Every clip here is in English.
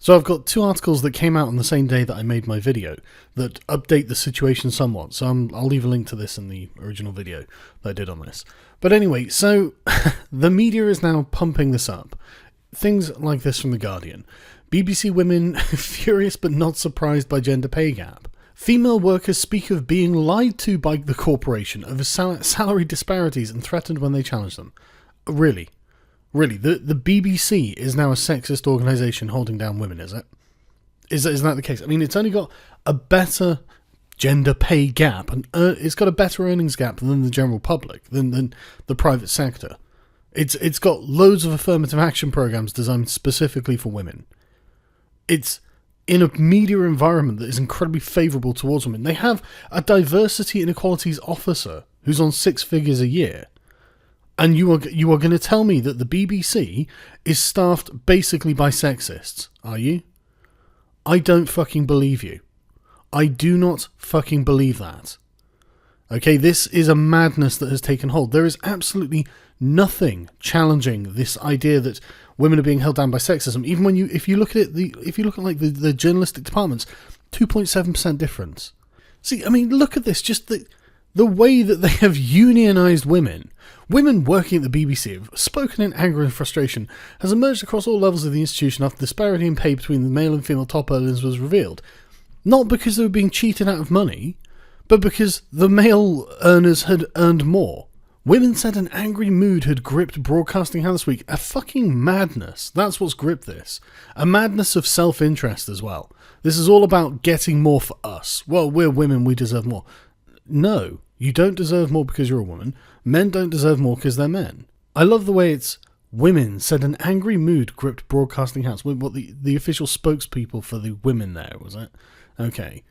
So I've got two articles that came out on the same day that I made my video that update the situation somewhat. So I'll leave a link to this in the original video that I did on this. But anyway, so the media is now pumping this up. Things like this from The Guardian. BBC women furious but not surprised by gender pay gap. Female workers speak of being lied to by the corporation over salary disparities and threatened when they challenge them. Really? Really, the BBC is now a sexist organisation holding down women, is it? Is that the case? I mean, it's only got a better gender pay gap, and it's got a better earnings gap than the general public, than the private sector. It's got loads of affirmative action programs designed specifically for women. It's in a media environment that is incredibly favourable towards women. They have a diversity and equalities officer who's on 6 figures a year. And you are going to tell me that the BBC is staffed basically by sexists, are you? I don't fucking believe you. I do not fucking believe that. Okay, this is a madness that has taken hold. There is absolutely nothing challenging this idea that women are being held down by sexism. Even when if you look at the journalistic departments, 2.7% difference. See, I mean, look at this. Just the way that they have unionised women. Women working at the BBC have spoken in anger and frustration has emerged across all levels of the institution after disparity in pay between the male and female top earners was revealed. Not because they were being cheated out of money, but because the male earners had earned more. Women said an angry mood had gripped broadcasting house this week. A fucking madness. That's what's gripped this. A madness of self-interest as well. This is all about getting more for us. Well, we're women, we deserve more. No, you don't deserve more because you're a woman. Men don't deserve more because they're men. I love the way it's women said an angry mood gripped broadcasting house. What the official spokespeople for the women there, was it? Okay.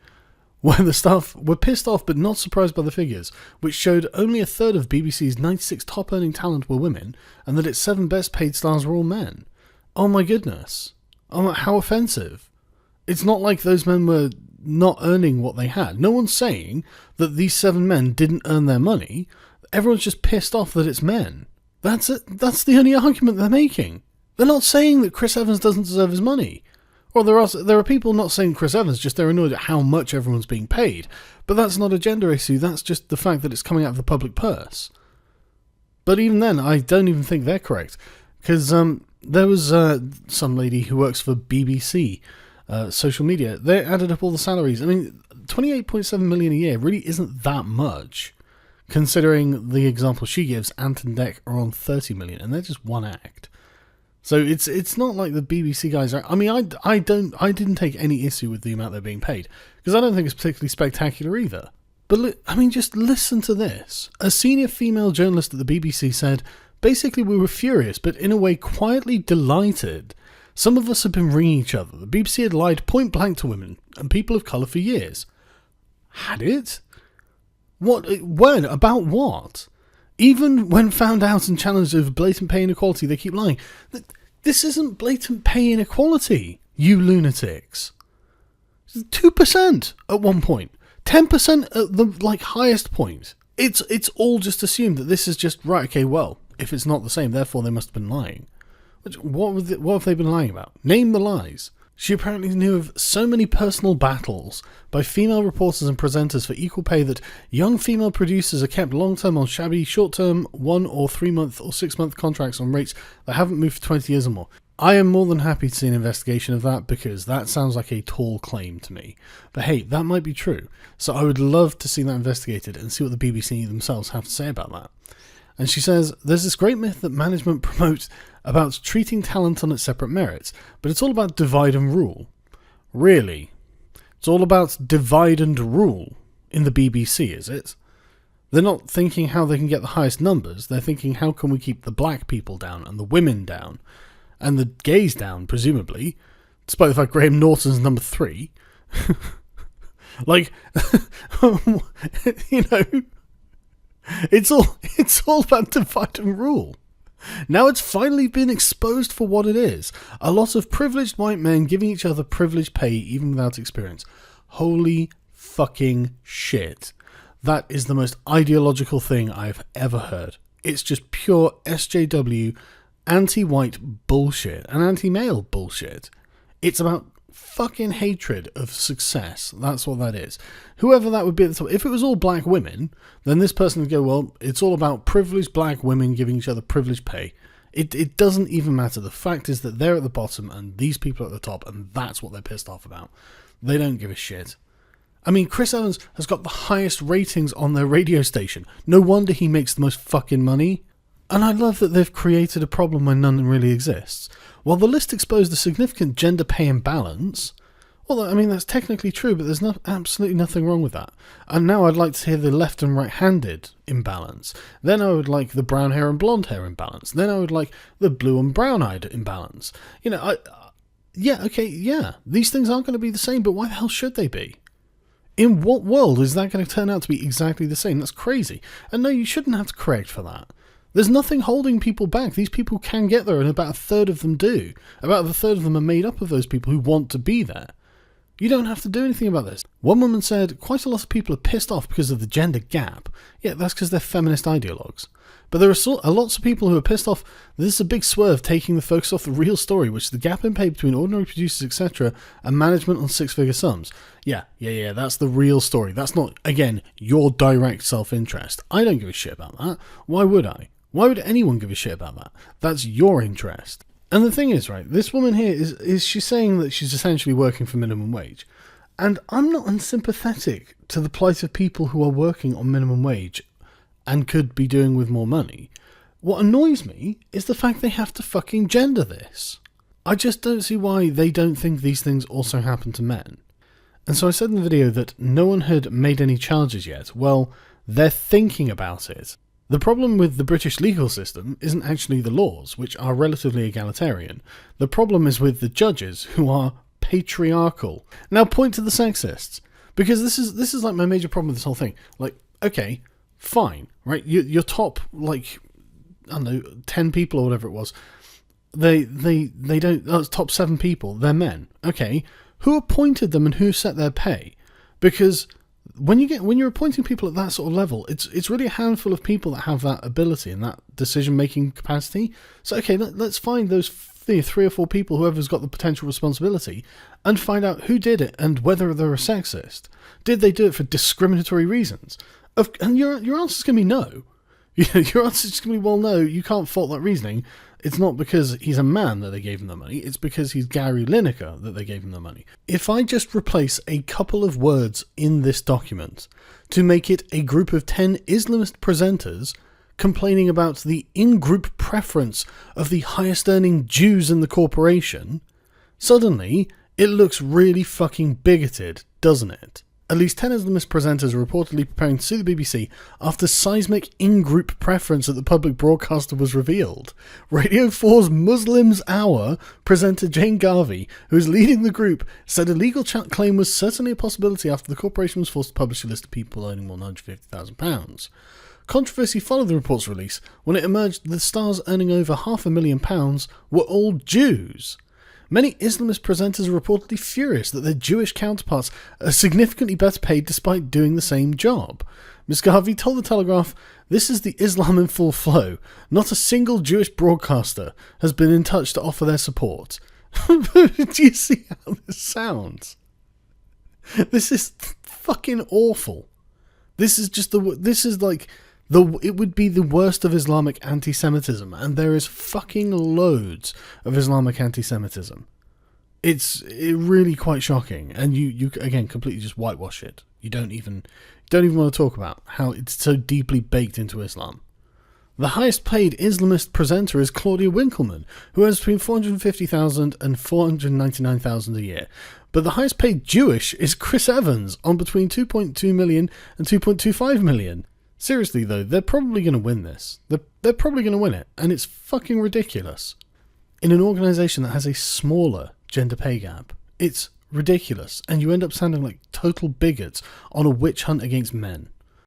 When the staff were pissed off but not surprised by the figures, which showed only a third of BBC's 96 top-earning talent were women, and that its 7 best-paid stars were all men. Oh my goodness. Oh, how offensive. It's not like those men were not earning what they had. No one's saying that these 7 men didn't earn their money. Everyone's just pissed off that it's men. That's it. That's the only argument they're making. They're not saying that Chris Evans doesn't deserve his money. Well, there are people not saying Chris Evans, just they're annoyed at how much everyone's being paid. But that's not a gender issue, that's just the fact that it's coming out of the public purse. But even then, I don't even think they're correct. Because there was some lady who works for BBC social media. They added up all the salaries. I mean, 28.7 million a year really isn't that much. Considering the example she gives, Ant and Dec are on 30 million, and they're just one act. So it's not like the BBC guys are. I mean, I didn't take any issue with the amount they're being paid because I don't think it's particularly spectacular either. But I mean, just listen to this. A senior female journalist at the BBC said, "Basically, we were furious, but in a way quietly delighted. Some of us have been ringing each other. The BBC had lied point blank to women and people of colour for years. Had it? What? When? About what? Even when found out and challenged over blatant pay inequality, they keep lying. This isn't blatant pay inequality, you lunatics. 2% at one point. 10% at the highest point. It's all just assumed that this is just, right, okay, well, if it's not the same, therefore they must have been lying. What have they been lying about? Name the lies. She apparently knew of so many personal battles by female reporters and presenters for equal pay that young female producers are kept long-term on shabby, short-term 1 or 3 month or 6 month contracts on rates that haven't moved for 20 years or more. I am more than happy to see an investigation of that because that sounds like a tall claim to me. But hey, that might be true. So I would love to see that investigated and see what the BBC themselves have to say about that. And she says, there's this great myth that management promotes about treating talent on its separate merits, but it's all about divide and rule. Really? It's all about divide and rule in the BBC, is it? They're not thinking how they can get the highest numbers, they're thinking how can we keep the black people down and the women down, and the gays down, presumably, despite the fact Graham Norton's number 3. You know... It's all about divide and rule. Now it's finally been exposed for what it is. A lot of privileged white men giving each other privileged pay even without experience. Holy fucking shit. That is the most ideological thing I've ever heard. It's just pure SJW, anti-white bullshit and anti-male bullshit. It's about fucking hatred of success. That's what that is. Whoever that would be at the top. If it was all black women, then this person would go, well, it's all about privileged black women giving each other privileged pay. It doesn't even matter. The fact is that they're at the bottom and these people are at the top, and that's what they're pissed off about. They don't give a shit. I mean, Chris Evans has got the highest ratings on their radio station. No wonder he makes the most fucking money. And I love that they've created a problem where none really exists. While the list exposed a significant gender pay imbalance, well, I mean, that's technically true, but there's absolutely nothing wrong with that. And now I'd like to hear the left and right-handed imbalance. Then I would like the brown hair and blonde hair imbalance. Then I would like the blue and brown-eyed imbalance. You know, these things aren't going to be the same, but why the hell should they be? In what world is that going to turn out to be exactly the same? That's crazy. And no, you shouldn't have to correct for that. There's nothing holding people back. These people can get there, and about a third of them do. About a third of them are made up of those people who want to be there. You don't have to do anything about this. One woman said, quite a lot of people are pissed off because of the gender gap. Yeah, that's because they're feminist ideologues. But there are lots of people who are pissed off. This is a big swerve taking the focus off the real story, which is the gap in pay between ordinary producers, etc., and management on six-figure sums. Yeah, that's the real story. That's not, again, your direct self-interest. I don't give a shit about that. Why would I? Why would anyone give a shit about that? That's your interest. And the thing is, right, this woman here is she's saying that she's essentially working for minimum wage. And I'm not unsympathetic to the plight of people who are working on minimum wage and could be doing with more money. What annoys me is the fact they have to fucking gender this. I just don't see why they don't think these things also happen to men. And so I said in the video that no one had made any charges yet. Well, they're thinking about it. The problem with the British legal system isn't actually the laws, which are relatively egalitarian. The problem is with the judges, who are patriarchal. Now point to the sexists, because this is like my major problem with this whole thing. Like, okay, fine, right? Your top, like, I don't know, 10 people or whatever it was, they don't, top 7 people, they're men. Okay, who appointed them and who set their pay? Because when you're appointing people at that sort of level, it's really a handful of people that have that ability and that decision-making capacity. So, okay, let's find those 3 or 4 people, whoever's got the potential responsibility, and find out who did it and whether they're a sexist. Did they do it for discriminatory reasons? And your answer's going to be no. Your answer's going to be, well, no, you can't fault that reasoning. It's not because he's a man that they gave him the money. It's because he's Gary Lineker that they gave him the money. If I just replace a couple of words in this document to make it a group of 10 Islamist presenters complaining about the in-group preference of the highest-earning Jews in the corporation, suddenly it looks really fucking bigoted, doesn't it? At least 10 Islamist presenters are reportedly preparing to sue the BBC after seismic in-group preference at the public broadcaster was revealed. Radio 4's Muslims Hour presenter Jane Garvey, who is leading the group, said a legal claim was certainly a possibility after the corporation was forced to publish a list of people earning more than £150,000. Controversy followed the report's release when it emerged that the stars earning over £500,000 were all Jews. Many Islamist presenters are reportedly furious that their Jewish counterparts are significantly better paid despite doing the same job. Ms. Garvey told The Telegraph, "This is the Islam in full flow. Not a single Jewish broadcaster has been in touch to offer their support." Do you see how this sounds? This is fucking awful. This is it would be the worst of Islamic anti-Semitism, and there is fucking loads of Islamic anti-Semitism. It's really quite shocking, and you again completely just whitewash it. You don't even want to talk about how it's so deeply baked into Islam. The highest paid Islamist presenter is Claudia Winkleman, who earns between $450,000 and $499,000 a year. But the highest paid Jewish is Chris Evans, on between $2.2 million and $2.25 million. Seriously though, they're probably going to win this. They're probably going to win it, and it's fucking ridiculous. In an organisation that has a smaller gender pay gap, it's ridiculous, and you end up sounding like total bigots on a witch hunt against men.